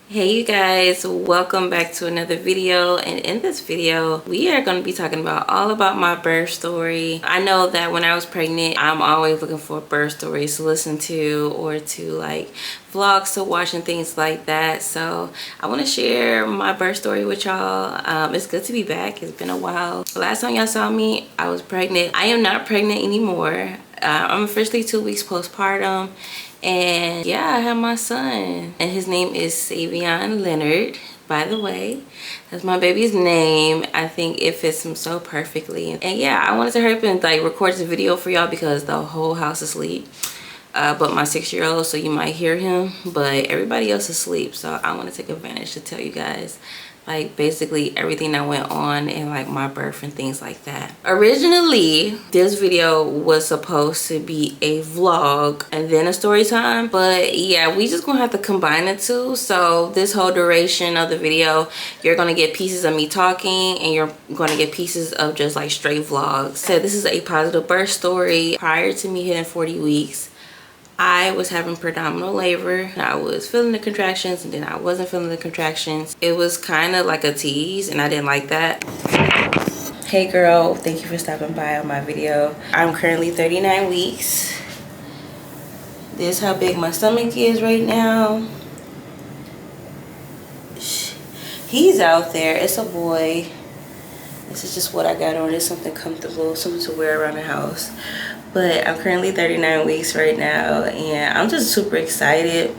Hey you guys, welcome back to another video, and in this video we are going to be talking about all about my birth story. I know that when I was pregnant I'm always looking for birth stories to listen to or to like vlogs to watch and things like that, so I want to share my birth story with y'all. It's good to be back. It's been a while. Last time y'all saw me I was pregnant. I am not pregnant anymore. I'm officially 2 weeks postpartum. And yeah, I have my son, and his name is Savion Leonard, by the way. That's my baby's name. I think it fits him so perfectly. And yeah, I wanted to hurry up and like record this video for y'all because the whole house is asleep. But my 6-year-old, so you might hear him, but everybody else is asleep. So I want to take advantage to tell you guys like basically everything that went on in like my birth and things like that. Originally this video was supposed to be a vlog and then a story time, but yeah, we just gonna have to combine the two. So this whole duration of the video you're gonna get pieces of me talking and you're gonna get pieces of just like straight vlogs. So this is a positive birth story. Prior to me hitting 40 weeks I was having predominant labor. I was feeling the contractions and then I wasn't feeling the contractions. It was kind of like a tease and I didn't like that. Hey girl, thank you for stopping by on my video. I'm currently 39 weeks. This is how big my stomach is right now. He's out there. It's a boy. This is just what I got on. It's something comfortable, something to wear around the house. But I'm currently 39 weeks right now and I'm just super excited.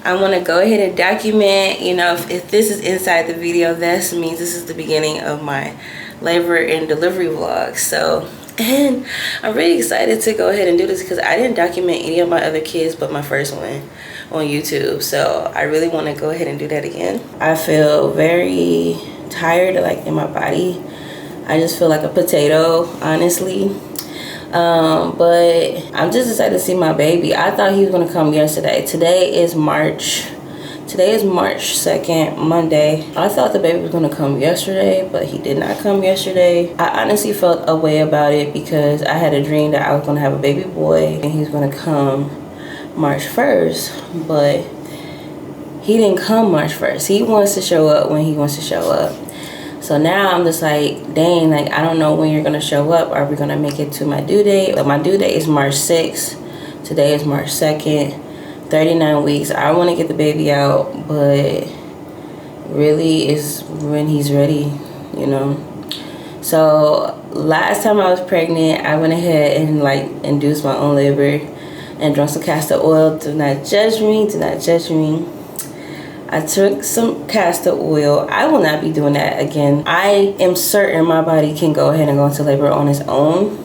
I want to go ahead and document, you know, if this is inside the video, that means this is the beginning of my labor and delivery vlog. So, and I'm really excited to go ahead and do this because I didn't document any of my other kids but my first one on YouTube. So I really want to go ahead and do that again. I feel very tired, like in my body. I just feel like a potato, honestly. But I'm just excited to see my baby. I thought he was gonna come yesterday. Today is March 2nd, Monday. I thought the baby was gonna come yesterday, but he did not come yesterday. I honestly felt a way about it because I had a dream that I was gonna have a baby boy and he's gonna come March 1st, but he didn't come March 1st. He wants to show up when he wants to show up. So now I'm just like, dang, like I don't know when you're gonna show up. Are we gonna make it to my due date? But my due date is March 6th. Today is March 2nd. 39 weeks. I want to get the baby out, but really is when he's ready, you know. So last time I was pregnant, I went ahead and like induced my own labor and drank some castor oil. Do not judge me. Do not judge me. I took some castor oil. I will not be doing that again. I am certain my body can go ahead and go into labor on its own.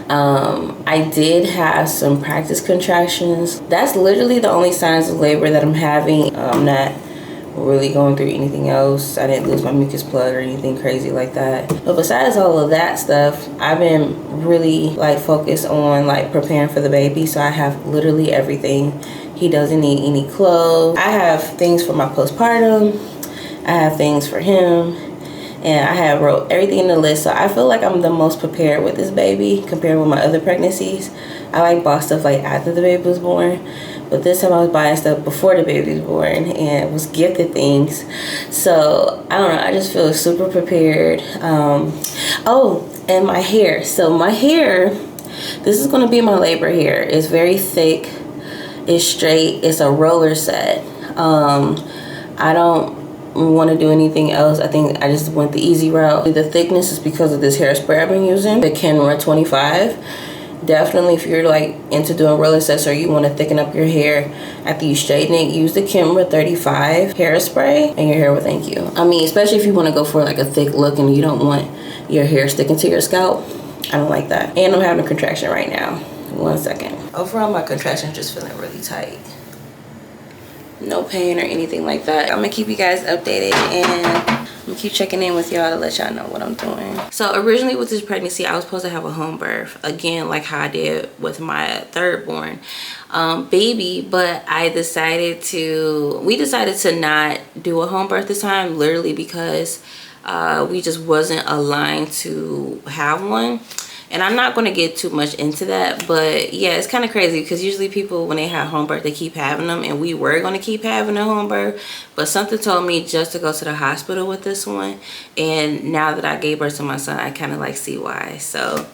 I did have some practice contractions. That's literally the only signs of labor that I'm having. I'm not really going through anything else. I didn't lose my mucus plug or anything crazy like that. But besides all of that stuff, I've been really like focused on like preparing for the baby. So I have literally everything. He doesn't need any clothes. I have things for my postpartum. I have things for him. And I have wrote everything in the list. So I feel like I'm the most prepared with this baby compared with my other pregnancies. I like bought stuff like after the baby was born. But this time I was buying stuff before the baby was born and was gifted things. So I don't know, I just feel super prepared. Oh, and my hair. So my hair, this is gonna be my labor hair. It's very thick, it's straight, it's a roller set. I don't want to do anything else. I think I just went the easy route. The thickness is because of this hairspray I've been using, the Kenra 25. Definitely if you're like into doing roller sets or you want to thicken up your hair after you straighten it, use the Kenra 35 hairspray and your hair will thank you. I mean, especially if you want to go for like a thick look and you don't want your hair sticking to your scalp. I don't like that. And I'm having a contraction right now. 1 second. Overall, my contractions just feeling really tight. No pain or anything like that. I'm gonna keep you guys updated and I'm gonna keep checking in with y'all to let y'all know what I'm doing. So originally with this pregnancy, I was supposed to have a home birth. Again, like how I did with my third born baby, but we decided to not do a home birth this time, literally because we just wasn't aligned to have one. And I'm not going to get too much into that, but yeah, it's kind of crazy because usually people, when they have home birth, they keep having them, and we were going to keep having a home birth, but something told me just to go to the hospital with this one. And now that I gave birth to my son, I kind of like see why. So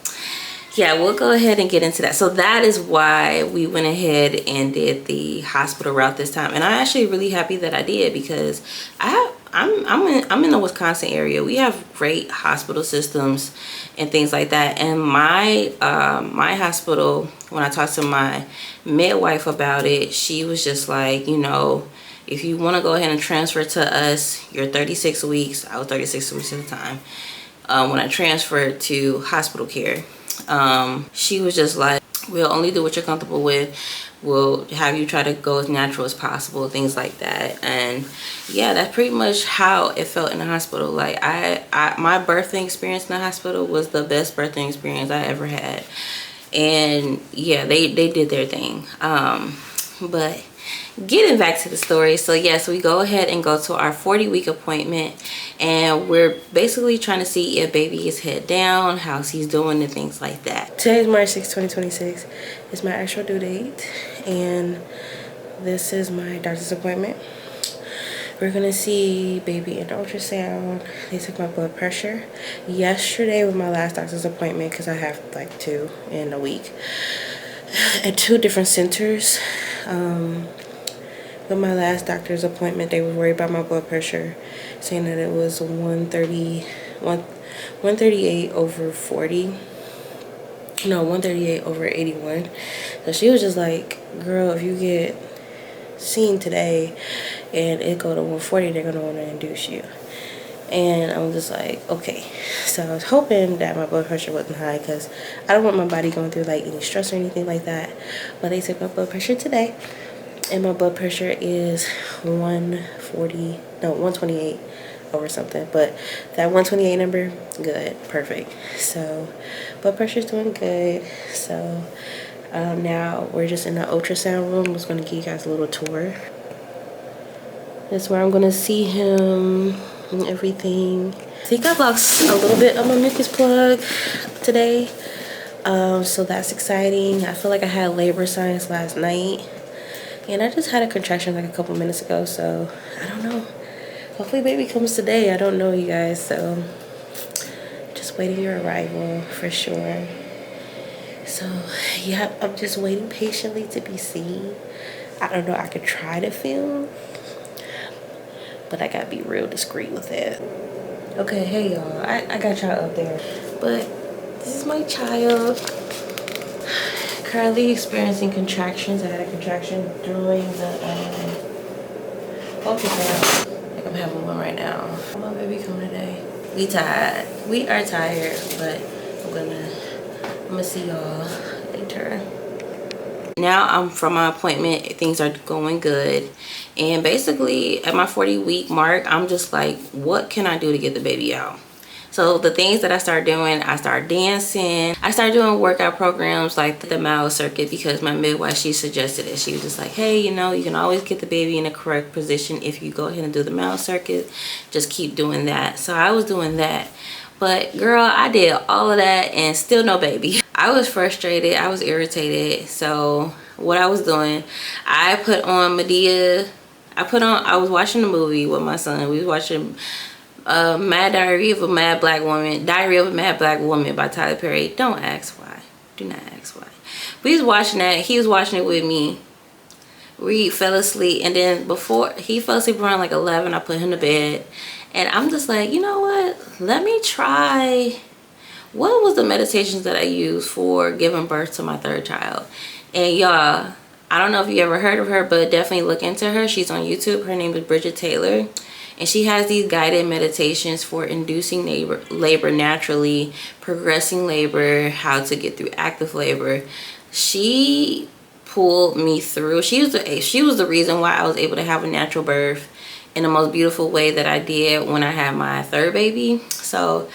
yeah, we'll go ahead and get into that. So that is why we went ahead and did the hospital route this time. And I'm actually really happy that I did, because I'm in the Wisconsin area. We have great hospital systems and things like that. And my my hospital, when I talked to my midwife about it, she was just like, you know, if you want to go ahead and transfer to us, you're 36 weeks. I was 36 weeks at the time when I transferred to hospital care. She was just like, we'll only do what you're comfortable with. We'll have you try to go as natural as possible, things like that. And yeah, that's pretty much how it felt in the hospital. Like my birthing experience in the hospital was the best birthing experience I ever had. And yeah, they did their thing. But getting back to the story, so yes, we go ahead and go to our 40-week appointment, and we're basically trying to see if baby is head down, how he's doing, and things like that. Today's March 6, 2026. It's my actual due date, and this is my doctor's appointment. We're gonna see baby in ultrasound. They took my blood pressure. Yesterday was my last doctor's appointment, because I have like 2 in a week at 2 different centers. With my last doctor's appointment, they were worried about my blood pressure, saying that it was 138 over 40. No, 138 over 81. So she was just like, girl, if you get seen today and it go to 140, they're gonna want to induce you. And I'm just like, okay. So I was hoping that my blood pressure wasn't high, because I don't want my body going through like any stress or anything like that. But they took my blood pressure today, and my blood pressure is 128 over something. But that 128 number, good, perfect. So blood pressure's doing good. So now we're just in the ultrasound room. I was going to give you guys a little tour. That's where I'm going to see him and everything. I think I lost a little bit of my mucus plug today. So that's exciting. I feel like I had labor signs last night, and I just had a contraction like a couple minutes ago, so I don't know. Hopefully baby comes today. I don't know, you guys, so just waiting your arrival for sure. So yeah, I'm just waiting patiently to be seen. I don't know, I could try to film, but I gotta be real discreet with it. Okay, hey y'all, I got y'all up there, but this is my child. Currently experiencing contractions. I had a contraction during the ultrasound. Like I'm having one right now. My baby come today. We tired. We are tired, but I'm gonna see y'all later. Now I'm from my appointment. Things are going good, and basically at my 40-week mark, I'm just like, what can I do to get the baby out? So the things that I started doing, I started dancing. I started doing workout programs like the Mile Circuit, because my midwife, she suggested it. She was just like, hey, you know, you can always get the baby in the correct position if you go ahead and do the Mile Circuit. Just keep doing that. So I was doing that. But girl, I did all of that and still no baby. I was frustrated. I was irritated. So what I was doing, I put on Medea. I was watching the movie with my son. We was watching Diary of a Mad Black Woman by Tyler Perry. Don't ask why. Do not ask why. But he was watching that. He was watching it with me. We fell asleep, and then before he fell asleep around like 11, I put him to bed, and I'm just like, you know what? Let me try. What was the meditations that I used for giving birth to my 3rd child? And y'all, I don't know if you ever heard of her, but definitely look into her. She's on YouTube. Her name is Bridget Taylor. And she has these guided meditations for inducing labor naturally, progressing labor, how to get through active labor. She pulled me through. She was the reason why I was able to have a natural birth in the most beautiful way that I did when I had my 3rd baby. So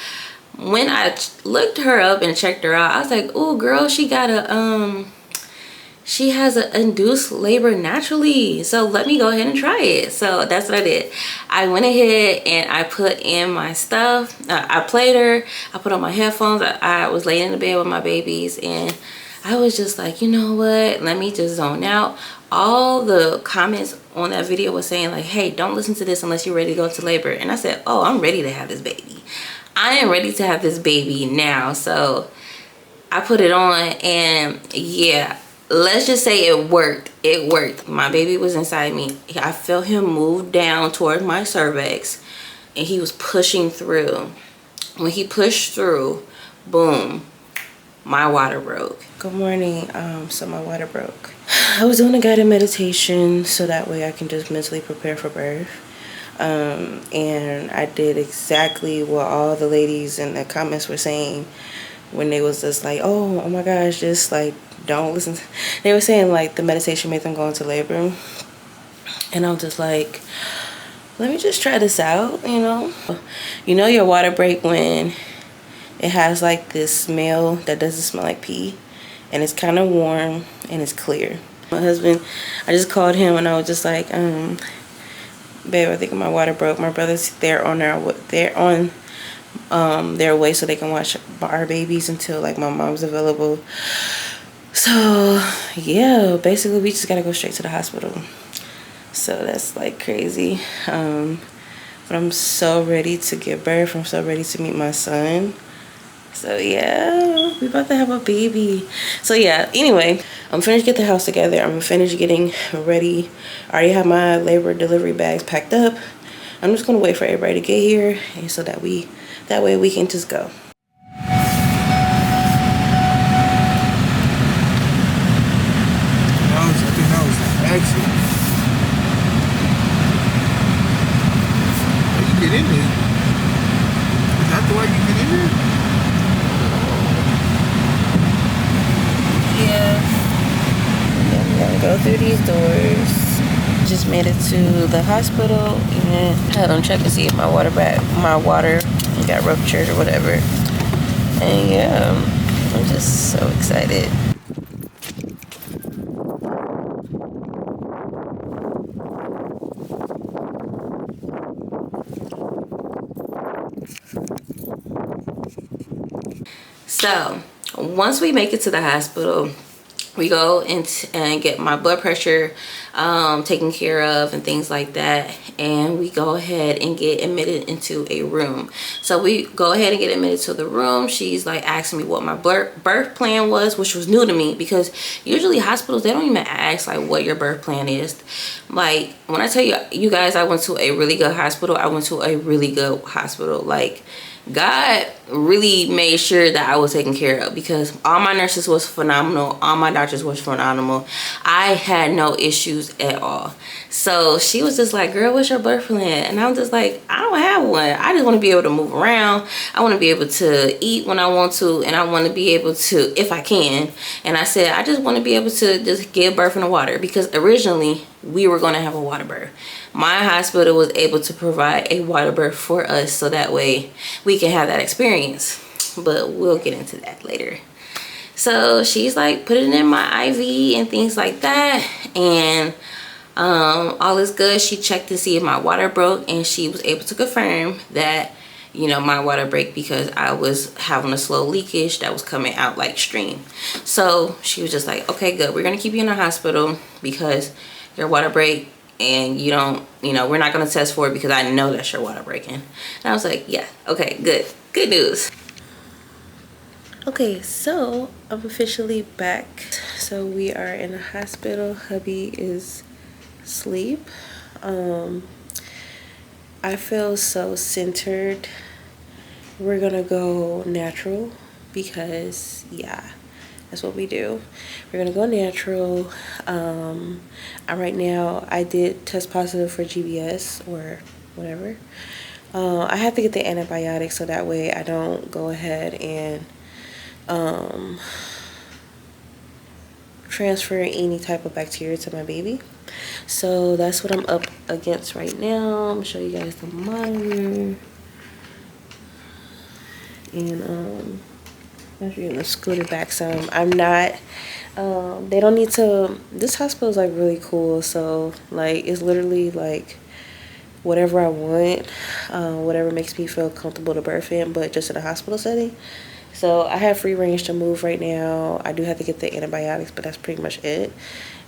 when I looked her up and checked her out, I was like, oh girl, she got a she has an induced labor naturally. So let me go ahead and try it. So that's what I did. I went ahead and I put in my stuff. I played her. I put on my headphones. I was laying in the bed with my babies, and I was just like, you know what? Let me just zone out. All the comments on that video was saying like, hey, don't listen to this unless you're ready to go into labor. And I said, oh, I'm ready to have this baby. I am ready to have this baby now. So I put it on, and yeah, let's just say it worked. It worked. My baby was inside me. I felt him move down toward my cervix, and he was pushing through. When he pushed through, boom, my water broke. Good morning. So my water broke. I was doing a guided meditation so that way I can just mentally prepare for birth. And I did exactly what all the ladies in the comments were saying when they was just like, oh my gosh, just like don't listen. They were saying like the meditation made them go into labor, and I'm just like, let me just try this out. You know your water break when it has like this smell that doesn't smell like pee, and it's kind of warm and it's clear. My husband, I just called him and I was just like, babe, I think my water broke. My brother's there on their way so they can watch our babies until like my mom's available. So yeah, basically we just gotta go straight to the hospital. So that's like crazy. But I'm so ready to give birth. I'm so ready to meet my son. So yeah, we about to have a baby. So yeah, anyway, I'm finished getting the house together. I'm finished getting ready. I already have my labor delivery bags packed up. I'm just gonna wait for everybody to get here, and so that way we can just go. I think that was an accident. How you get in there? Is that the way you get in there? Yeah, I'm gonna go through these doors. Just made it to the hospital and had them check to see if my water got ruptured or whatever. And yeah, I'm just so excited. So once we make it to the hospital, we go and get my blood pressure taken care of and things like that, and we go ahead and get admitted into a room. So we go ahead and get admitted to the room. She's like asking me what my birth plan was, which was new to me because usually hospitals, they don't even ask like what your birth plan is. Like when I tell you guys I went to a really good hospital, I went to a really good hospital. Like God really made sure that I was taken care of because all my nurses was phenomenal. All my doctors was phenomenal. I had no issues at all. So she was just like, girl, what's your birth plan? And I'm just like, I don't have one. I just want to be able to move around. I want to be able to eat when I want to, and I want to be able to, if I can. And I said, I just want to be able to just give birth in the water because originally we were going to have a water birth. My hospital was able to provide a water birth for us so that way we can have that experience, but we'll get into that later. So she's like putting in my IV and things like that, and all is good. She checked to see if my water broke, and she was able to confirm that, you know, my water broke because I was having a slow leakage that was coming out like stream. So she was just like, okay, good, we're gonna keep you in the hospital because your water break, and you don't, you know, we're not going to test for it because I know that's your water breaking. And I was like, yeah, okay, good news. Okay, so I'm officially back. So we are in the hospital. Hubby is asleep. I feel so centered. We're gonna go natural because yeah, that's what we do. We're gonna go natural. Right now I did test positive for GBS or whatever. I have to get the antibiotics so that way I don't go ahead and transfer any type of bacteria to my baby. So that's what I'm up against right now. I'm gonna show you guys the monitor. And I'm gonna scoot it back some. I'm not They don't need to, this hospital is like really cool. So like it's literally like whatever I want, whatever makes me feel comfortable to birth in, but just in a hospital setting. So I have free range to move right now. I do have to get the antibiotics, but that's pretty much it.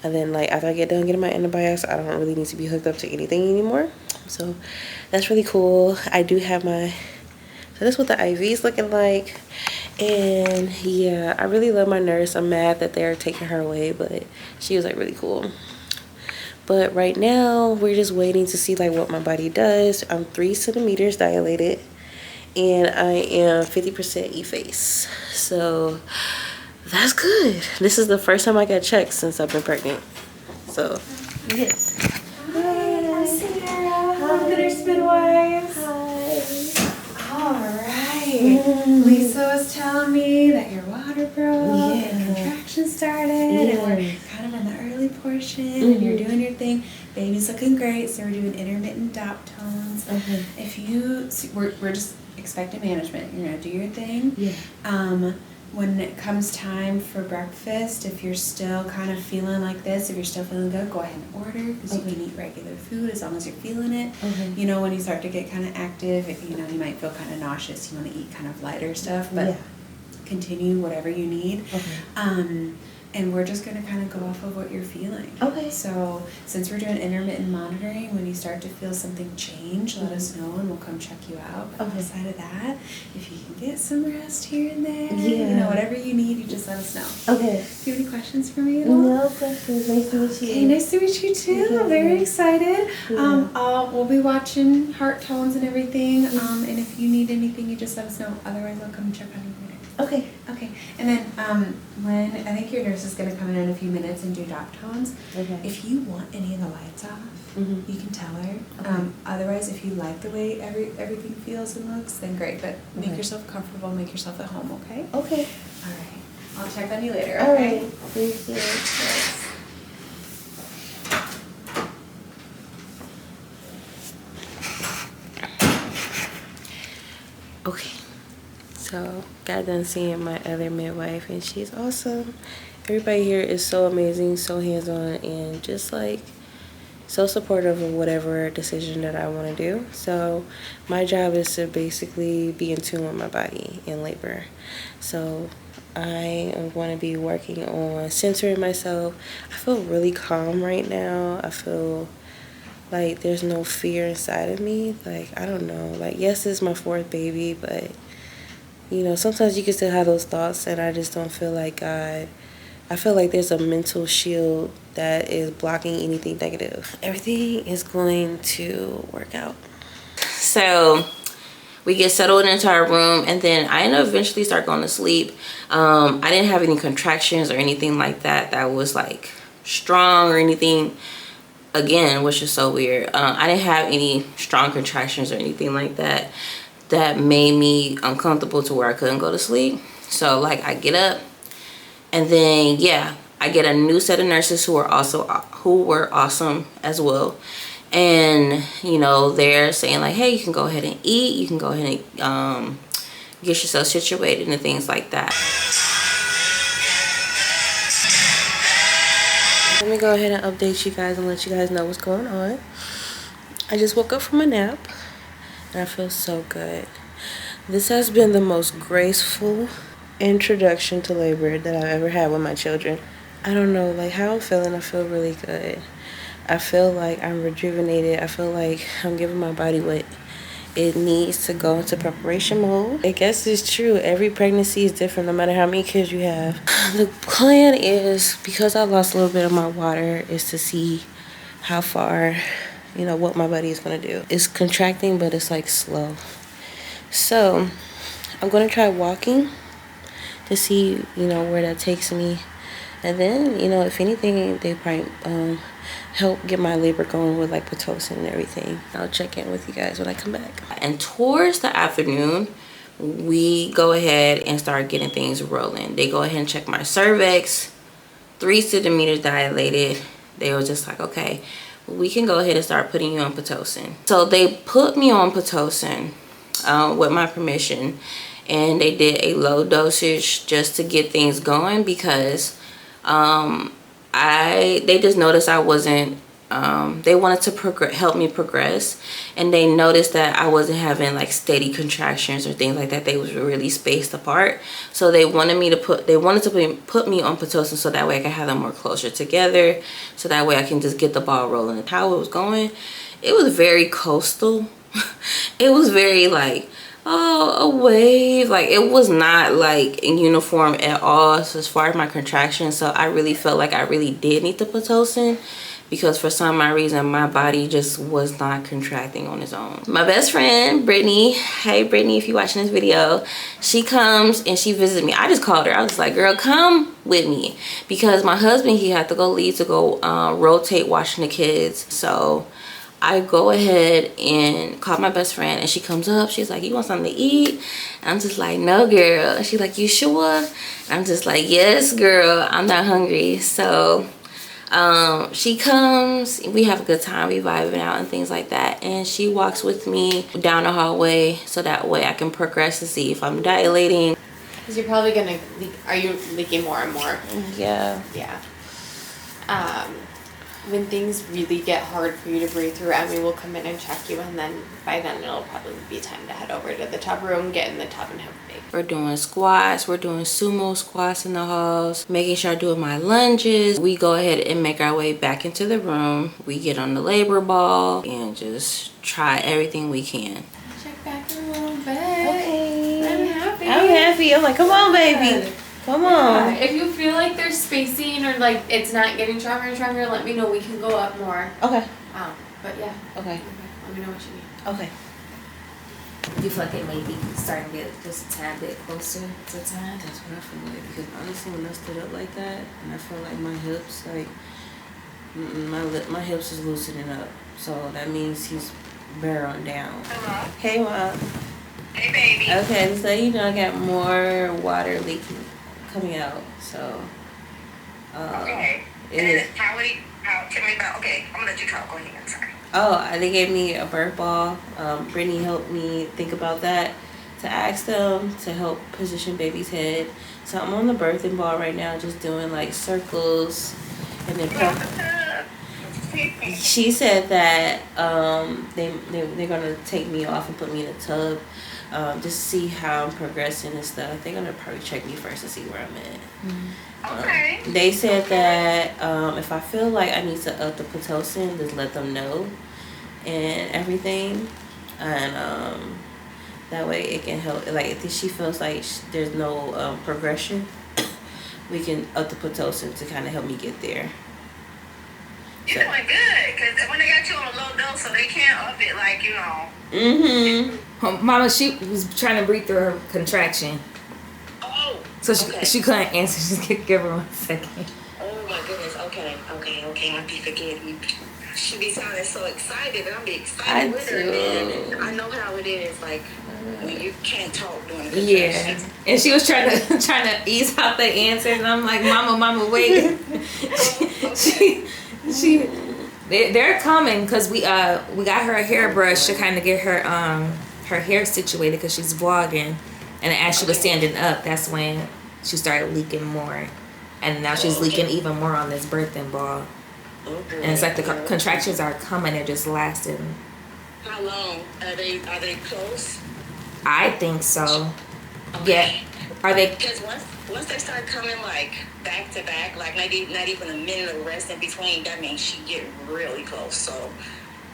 And then like after I get done getting my antibiotics, I don't really need to be hooked up to anything anymore. So that's really cool. I do have my, so that's what the IV is looking like. And yeah, I really love my nurse. I'm mad that they're taking her away, but she was like really cool. But right now we're just waiting to see like what my body does. I'm 3 centimeters dilated and I am 50% efface. So that's good. This is the first time I got checked since I've been pregnant. So yes. Hi, I'm Sarah. I'm the nurse midwife. Hi. All right. Lisa was telling me that your water broke and contractions started, and we're kind of in the early portion, and you're doing your thing. Baby's looking great, so we're doing intermittent DOP tones. If you, we're just expecting management. You're gonna do your thing. When it comes time for breakfast, if you're still kind of feeling like this, if you're still feeling good, go ahead and order, because you can eat regular food as long as you're feeling it. You know, when you start to get kind of active, you know, you might feel kind of nauseous. You want to eat kind of lighter stuff, but continue whatever you need. And we're just going to kind of go off of what you're feeling. So since we're doing intermittent monitoring, when you start to feel something change, let us know and we'll come check you out. But outside of that, if you can get some rest here and there, you know, whatever you need, you just let us know. Do you have any questions for me at all? No questions. Nice to meet you. Okay, nice to meet you too. I'm very excited. We'll be watching heart tones and everything. And if you need anything, you just let us know. Otherwise, I'll come check on you later. Okay. And then when I think your nurse is going to come in a few minutes and do drop tones. If you want any of the lights off, you can tell her. Otherwise, if you like the way everything feels and looks, then great. But make yourself comfortable. Make yourself at home. Okay. All right. I'll check on you later. All Okay. right. Thank you. Okay. So got done seeing my other midwife and she's awesome. Everybody here is so amazing, so hands-on, and just like so supportive of whatever decision that I want to do. So my job is to basically be in tune with my body in labor. So I am going to be working on centering myself. I feel really calm right now. I feel like there's no fear inside of me. Like, I don't know, like, yes, it's my 4th baby, but you know, sometimes you can still have those thoughts, and I just don't feel like I feel like there's a mental shield that is blocking anything negative. Everything is going to work out. So we get settled into our room, and then I end up eventually start going to sleep. I didn't have any contractions or anything like that that was like strong or anything, again, which is so weird. I didn't have any strong contractions or anything like that that made me uncomfortable to where I couldn't go to sleep. So like I get up, and then yeah, I get a new set of nurses who were awesome as well. And you know, they're saying like, hey, you can go ahead and eat, you can go ahead and get yourself situated and things like that. Let me go ahead and update you guys and let you guys know what's going on. I just woke up from a nap and I feel so good. This has been the most graceful introduction to labor that I've ever had with my children. I don't know, like how I'm feeling, I feel really good. I feel like I'm rejuvenated. I feel like I'm giving my body what it needs to go into preparation mode. I guess it's true, every pregnancy is different no matter how many kids you have. The plan is, because I lost a little bit of my water, is to see how far, you know, what my body is gonna do. It's contracting, but it's like slow. So I'm gonna try walking to see, you know, where that takes me. And then, you know, if anything, they probably help get my labor going with like Pitocin and everything. I'll check in with you guys when I come back. And towards the afternoon, we go ahead and start getting things rolling. They go ahead and check my cervix, 3 centimeters dilated. They were just like, okay, we can go ahead and start putting you on Pitocin. So they put me on Pitocin with my permission, and they did a low dosage just to get things going, because They just noticed I wasn't, they wanted to help me progress, and they noticed that I wasn't having like steady contractions or things like that. They was really spaced apart, so they wanted to put me on Pitocin so that way I can have them more closer together, so that way I can just get the ball rolling. And how it was going, it was very coastal. It was very like, oh, a wave. Like, it was not like in uniform at all, so as far as my contractions. So I really felt like I really did need the Pitocin, because for some odd reason my body just was not contracting on its own. My best friend Brittany, hey Brittany, if you're watching this video, she comes and she visits me. I just called her. I was like, girl, come with me, because my husband, he had to go leave to go rotate watching the kids. So I go ahead and call my best friend, and she comes up. She's like, you want something to eat? And I'm just like, no, girl. She's like, you sure? And I'm just like, yes, girl, I'm not hungry. So she comes, we have a good time, we vibing out and things like that, and she walks with me down the hallway so that way I can progress to see if I'm dilating. Because you're probably gonna leak. Are you leaking more and more? Yeah. Yeah. When things really get hard for you to breathe through, Emmy will come in and check you, and then by then it'll probably be time to head over to the tub room, get in the tub, and have a baby. We're doing squats, we're doing sumo squats in the halls, making sure I'm doing my lunges. We go ahead and make our way back into the room. We get on the labor ball and just try everything we can. Check back a little bit. Okay. I'm happy. I'm happy. I'm like, come on, baby. Come on. Yeah, if you feel like there's spacing or like it's not getting stronger and stronger, let me know. We can go up more. Okay. But yeah. Okay. Let me know what you need. Okay. You feel like it may be starting to get just a tad bit closer to time? That's what I feel like, because honestly, when I stood up like that, and I feel like my hips, like my hips is loosening up, so that means he's barreling down. Hello? Hey, Mom. Hey, baby. Okay, so you know I got more water leaking coming out, so Okay. it And is. tell me about, okay, I'm gonna let you talk. Go ahead. I'm sorry. Oh, they gave me a birth ball. Brittany helped me think about that, to ask them to help position baby's head. So I'm on the birthing ball right now, just doing like circles, and then she said that they're gonna take me off and put me in a tub, just to see how I'm progressing and stuff. They're gonna probably check me first to see where I'm at. Okay. They said that if I feel like I need to up the Pitocin, just let them know and everything, and that way it can help. Like if she feels like there's no progression, we can up the Pitocin to kind of help me get there. You're doing good, because when they got you on a low dose, so they can't up it, like, you know. Mm-hmm. Mama, she was trying to breathe through her contraction. Oh. So okay. she couldn't answer. Just give her 1 second. Oh, my goodness. Okay. I be forgetting. She be sounding so excited, and I'm be excited with her. And I know how it is, like, when you can't talk during the Yeah, contractions. and she was trying to ease out the answers, and I'm like, Mama, wait. They're coming because we got her a hairbrush to kind of get her her hair situated because she's vlogging, and as she was standing up, that's when she started leaking more, and now she's leaking even more on this birthing ball. Okay. And it's like the contractions are coming, they're just lasting. How long? Are they close? I think so. Okay. Yeah. Are they? Because once they start coming like back to back, like not even a minute of rest in between, that means she get really close. So.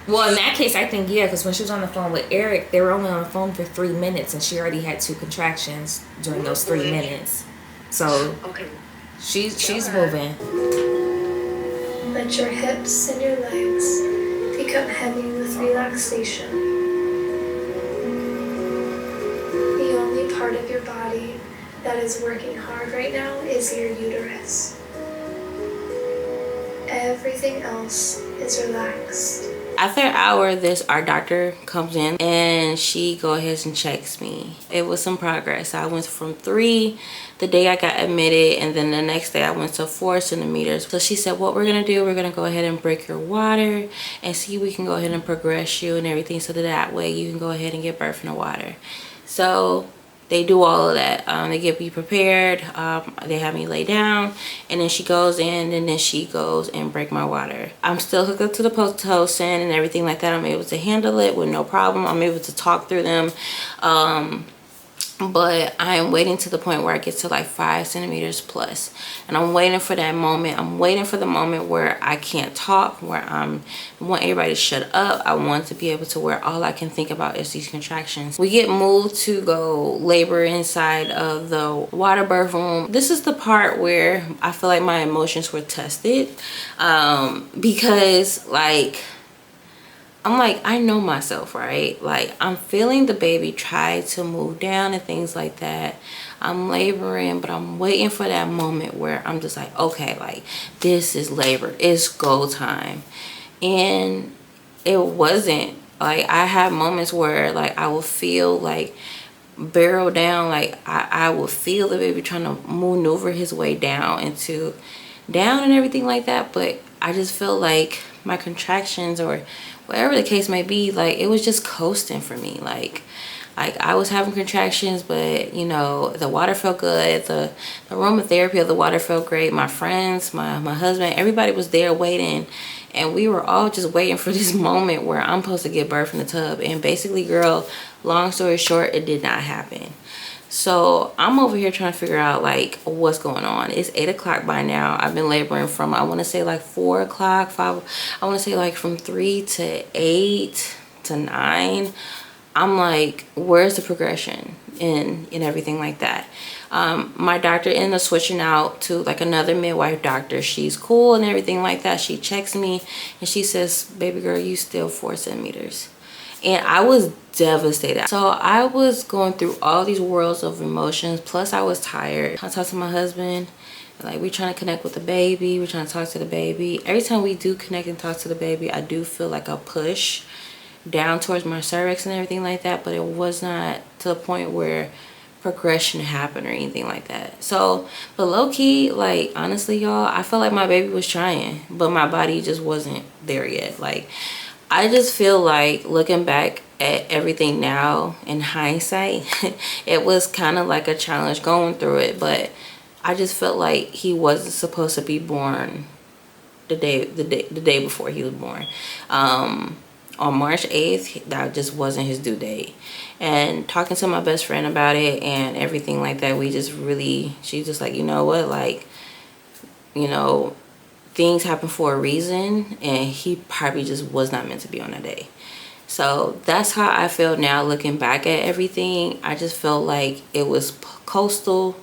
Well, in that case, I think yeah, because when she was on the phone with Eric, they were only on the phone for 3 minutes, and she already had 2 contractions during those 3 minutes. So Okay. she's moving. Let your hips and your legs become heavy with relaxation. The only part of your body that is working hard right now is your uterus. Everything else is relaxed. After an hour, our doctor comes in and she go ahead and checks me. It was some progress. I went from 3 the day I got admitted, and then the next day I went to 4 centimeters. So she said, what we're gonna do, we're gonna go ahead and break your water and see if we can go ahead and progress you and everything, so that way you can go ahead and get birth in the water. So they do all of that. They get me prepared. They have me lay down, and then she goes in, and then she goes and break my water. I'm still hooked up to the Pitocin and everything like that. I'm able to handle it with no problem. I'm able to talk through them. But I am waiting to the point where I get to like 5 centimeters plus, and I'm waiting for that moment. I'm waiting for the moment where I can't talk, where I want everybody to shut up. I want to be able to where all I can think about is these contractions. We get moved to go labor inside of the water birth room. This is the part where I feel like my emotions were tested, because like, I'm like, I know myself, right? Like, I'm feeling the baby try to move down and things like that. I'm laboring, but I'm waiting for that moment where I'm just like, okay, like, this is labor. It's go time. And it wasn't. Like, I have moments where, like, I will feel, like, barrel down. Like, I will feel the baby trying to maneuver his way down and everything like that. But I just feel like my contractions, or whatever the case may be, like, it was just coasting for me. Like I was having contractions, but you know, the water felt good. The aromatherapy of the water felt great. My friends, my husband, everybody was there waiting, and we were all just waiting for this moment where I'm supposed to give birth in the tub. And basically, girl, long story short, it did not happen. So I'm over here trying to figure out like what's going on. It's 8 o'clock by now. I've been laboring from, I want to say like 4 o'clock, 5. I want to say like from 3 to 8 to 9. I'm like, where's the progression and everything like that? My doctor ended up switching out to like another midwife doctor. She's cool and everything like that. She checks me and she says, baby girl, you still 4 centimeters. And I was devastated. So I was going through all these worlds of emotions. Plus I was tired. I talked to my husband. Like, we're trying to connect with the baby. We're trying to talk to the baby. Every time we do connect and talk to the baby, I do feel like a push down towards my cervix and everything like that. But it was not to the point where progression happened or anything like that. So, but low key, like, honestly, y'all, I felt like my baby was trying, but my body just wasn't there yet. Like, I just feel like looking back at everything now in hindsight, it was kind of like a challenge going through it. But I just felt like he wasn't supposed to be born the day before he was born. On March 8th, that just wasn't his due date. And talking to my best friend about it and everything like that, she's just like, you know what, like, you know, things happen for a reason, and he probably just was not meant to be on that day. So that's how I feel now looking back at everything. I just felt like it was coastal,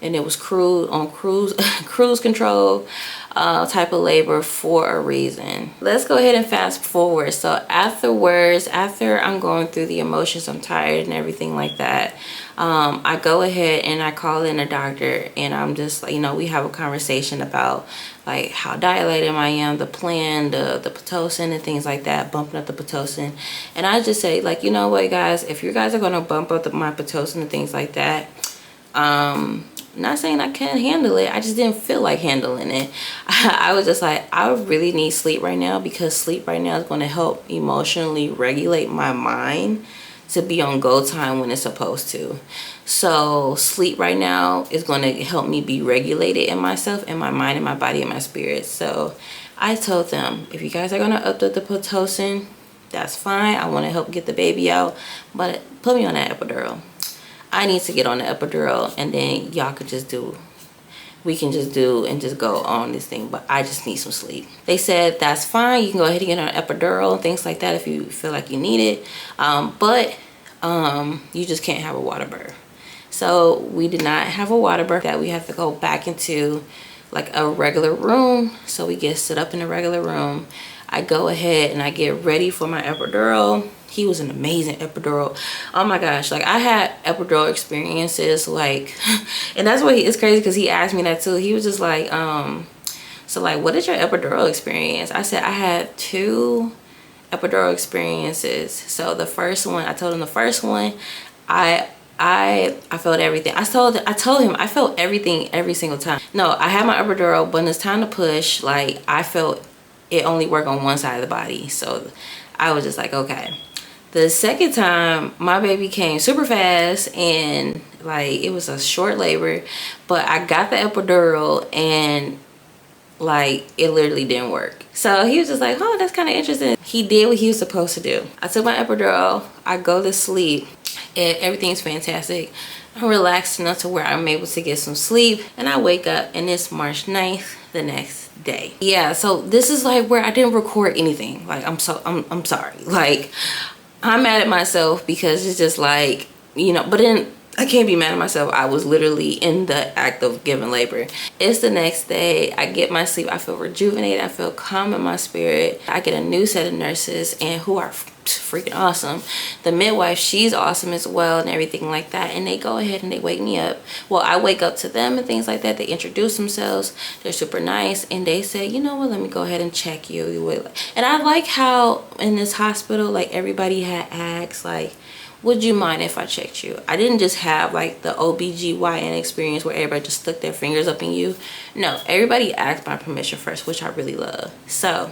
and it was cruise control type of labor for a reason. Let's go ahead and fast forward. So afterwards, after I'm going through the emotions, I'm tired and everything like that, I go ahead and I call in a doctor, and I'm just like, you know, we have a conversation about like how dilated I am, the plan, the Pitocin and things like that, bumping up the Pitocin. And I just say, like, you know what, guys, if you guys are going to bump up my Pitocin and things like that, not saying I can't handle it, I just didn't feel like handling it. I was just like, I really need sleep right now, because sleep right now is going to help emotionally regulate my mind to be on go time when it's supposed to. So sleep right now is going to help me be regulated in myself, in my mind, in my body, in my spirit. So I told them, if you guys are going to update the Pitocin, that's fine. I want to help get the baby out, but put me on that epidural. I need to get on the epidural, and then y'all could just do, we can just do and just go on this thing, but I just need some sleep. They said that's fine, you can go ahead and get on an epidural and things like that if you feel like you need it, but you just can't have a water birth. So we did not have a water birth. That we have to go back into like a regular room. So we get set up in a regular room. I go ahead and I get ready for my epidural. He was an amazing epidural. Oh my gosh, like I had epidural experiences, like, and that's what it's crazy, because he asked me that too. He was just like, so like, what is your epidural experience? I said I had 2 epidural experiences. So the first one, I told him the first one, I felt everything. I told him I felt everything every single time. No, I had my epidural, but when it's time to push, like I felt it only work on one side of the body. So I was just like, okay. The second time, my baby came super fast, and Like, it was a short labor, but I got the epidural and like it literally didn't work. So he was just like, oh, that's kind of interesting. He did what he was supposed to do. I took my epidural, I go to sleep, and everything's fantastic. I'm relaxed enough to where I'm able to get some sleep, and I wake up and it's March 9th the next day. Yeah, so this is like where I didn't record anything. Like, I'm sorry. Like, I'm mad at myself because it's just like, you know, but then I can't be mad at myself. I was literally in the act of giving labor. It's the next day. I get my sleep. I feel rejuvenated. I feel calm in my spirit. I get a new set of nurses, and who are freaking awesome. The midwife, she's awesome as well, and everything like that. And they go ahead and they wake me up. Well, I wake up to them and things like that. They introduce themselves. They're super nice, and they say, you know what, let me go ahead and check you. And I like how in this hospital, like, everybody had asked, like, would you mind if I checked you? I didn't just have like the OBGYN experience where everybody just stuck their fingers up in you. No, everybody asked my permission first, which I really love. So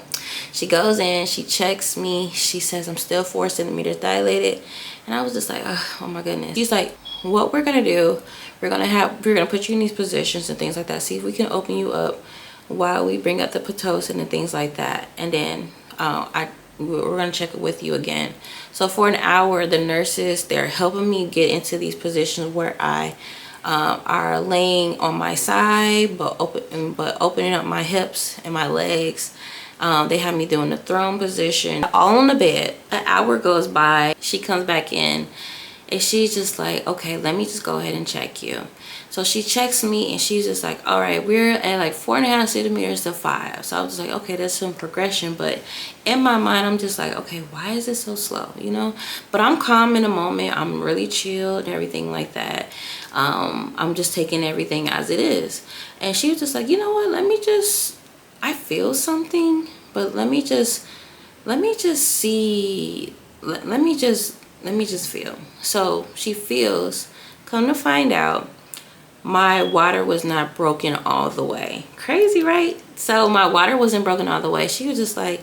she goes in, she checks me. She says I'm still 4 centimeters dilated. And I was just like, oh my goodness. She's like, what we're gonna do, we're gonna put you in these positions and things like that. See if we can open you up while we bring up the Pitocin and things like that. And then we're gonna check it with you again. So for an hour, the nurses, they're helping me get into these positions where I are laying on my side, but opening up my hips and my legs. They have me doing the throne position, all on the bed. An hour goes by, she comes back in, and she's just like, okay, let me just go ahead and check you. So she checks me, and she's just like, all right, we're at like 4.5 centimeters to 5. So I was just like, okay, that's some progression. But in my mind, I'm just like, okay, why is it so slow, you know? But I'm calm in the moment. I'm really chilled and everything like that. I'm just taking everything as it is. And she was just like, you know what, I feel something, but let me just feel. So she feels. Come to find out, my water was not broken all the way. Crazy, right? So my water wasn't broken all the way. She was just like,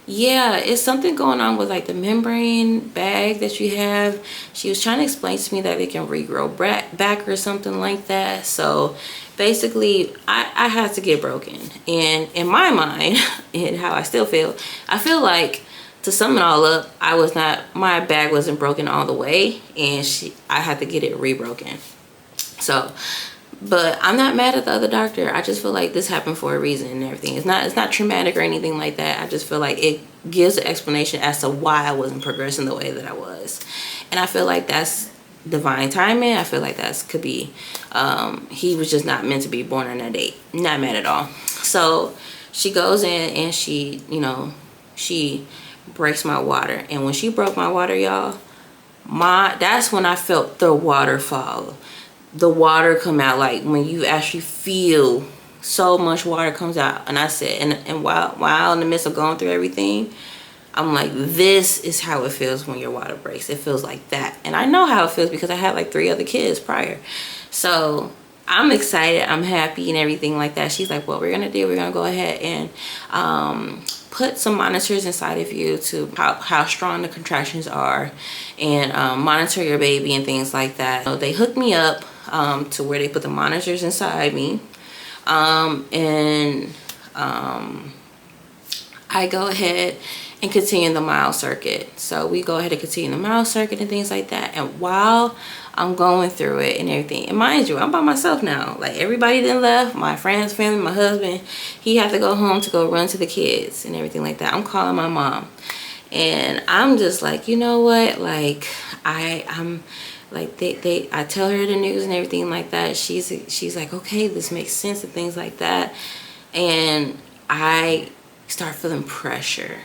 yeah, it's something going on with like the membrane bag that you have. She was trying to explain to me that it can regrow back or something like that. So basically I had to get broken. And in my mind, and how I still feel, I feel like, to sum it all up, my bag wasn't broken all the way, and I had to get it rebroken. So, but I'm not mad at the other doctor. I just feel like this happened for a reason and everything. It's not traumatic or anything like that. I just feel like it gives an explanation as to why I wasn't progressing the way that I was. And I feel like that's divine timing. I feel like that could be, he was just not meant to be born on that date. Not mad at all. So she goes in and she breaks my water. And when she broke my water, y'all, that's when I felt the waterfall. The water come out, like when you actually feel so much water comes out. And I said, and while in the midst of going through everything, I'm like, this is how it feels when your water breaks. It feels like that. And I know how it feels because I had like 3 other kids prior. So I'm excited, I'm happy and everything like that. She's like, what we're gonna do, we're gonna go ahead and put some monitors inside of you to how strong the contractions are, and monitor your baby and things like that. So they hooked me up to where they put the monitors inside me, and I go ahead and continue the mile circuit. So we go ahead and continue the mile circuit and things like that. And while I'm going through it and everything, and mind you, I'm by myself now. Like, everybody then left, my friends, family, my husband, he had to go home to go run to the kids and everything like that. I'm calling my mom, and I'm just like, you know what, like I'm like, I tell her the news and everything like that. She's like, okay, this makes sense and things like that. And I start feeling pressure.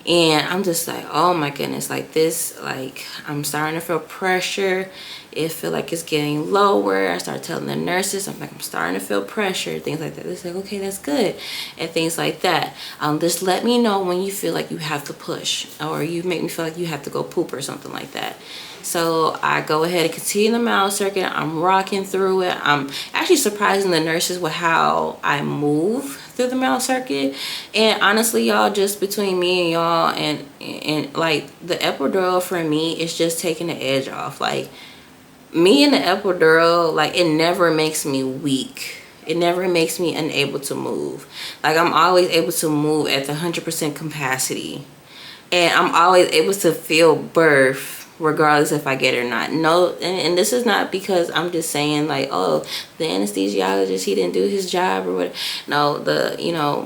And I'm just like, oh my goodness, like this, like I'm starting to feel pressure. It feel like it's getting lower. I start telling the nurses, I'm like, I'm starting to feel pressure, things like that. They're like, okay, that's good, and things like that. Just let me know when you feel like you have to push, or you make me feel like you have to go poop or something like that. So I go ahead and continue the mile circuit. I'm rocking through it. I'm actually surprising the nurses with how I move through the mile circuit. And honestly, y'all, just between me and y'all, and like the epidural for me is just taking the edge off. Like, me and the epidural, like, it never makes me weak. It never makes me unable to move. Like, I'm always able to move at the 100% capacity. And I'm always able to feel birth regardless if I get it or not. No, and this is not because I'm just saying like, oh, the anesthesiologist, he didn't do his job or what. No,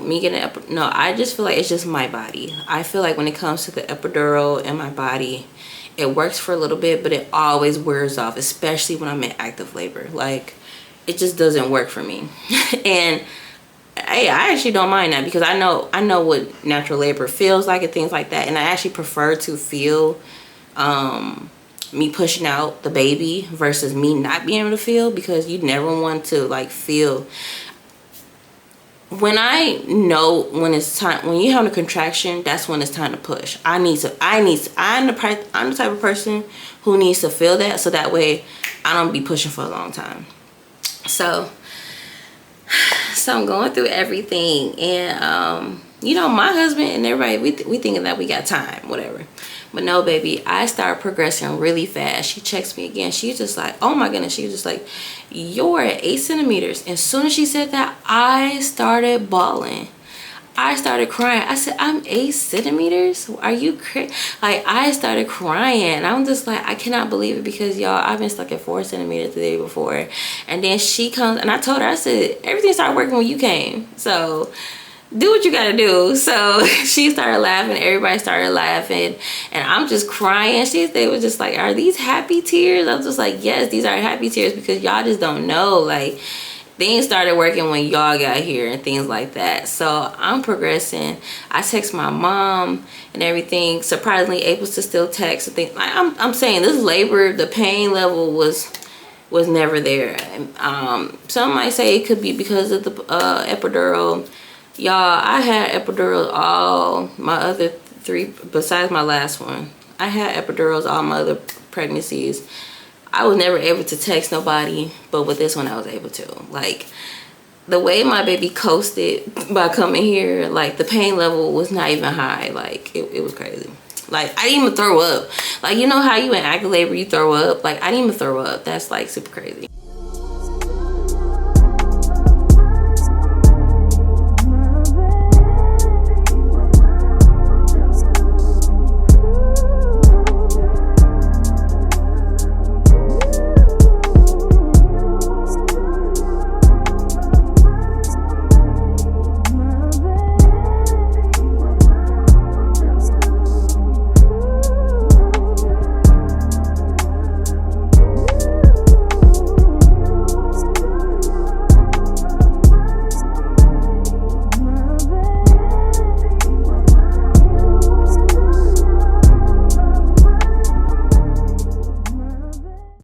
me getting no, I just feel like it's just my body. I feel like when it comes to the epidural in my body, it works for a little bit, but it always wears off, especially when I'm in active labor. Like, it just doesn't work for me. And I actually don't mind that, because I know what natural labor feels like and things like that. And I actually prefer to feel me pushing out the baby versus me not being able to feel, because you never want to like feel. When I know when it's time, when you have a contraction, that's when it's time to push. I'm the type of person who needs to feel that, so that way I don't be pushing for a long time. So I'm going through everything, and my husband and everybody, we thinking that we got time, whatever. But no, baby, I start progressing really fast. She checks me again. She's just like, oh my goodness. She was just like, you're at 8 centimeters. And as soon as she said that, I started bawling. I started crying. I said, I'm 8 centimeters? Are you crazy? Like, I started crying. I'm just like, I cannot believe it, because y'all, I've been stuck at 4 centimeters the day before. And then she comes, and I told her, I said, everything started working when you came. So do what you gotta do. So she started laughing, everybody started laughing, and I'm just crying. They was just like, are these happy tears? I was just like, yes, these are happy tears, because y'all just don't know, like, things started working when y'all got here and things like that. So I'm progressing. I text my mom and everything, surprisingly able to still text and things. Like, I'm saying, this labor, the pain level was never there. Some might say it could be because of the epidural. Y'all, I had epidural all my other 3, besides my last one. I had epidurals all my other pregnancies. I was never able to text nobody, but with this one I was able to. Like, the way my baby coasted by coming here, like, the pain level was not even high. Like, it was crazy. Like, I didn't even throw up. Like, you know how you in active labor, you throw up? Like, I didn't even throw up. That's like super crazy.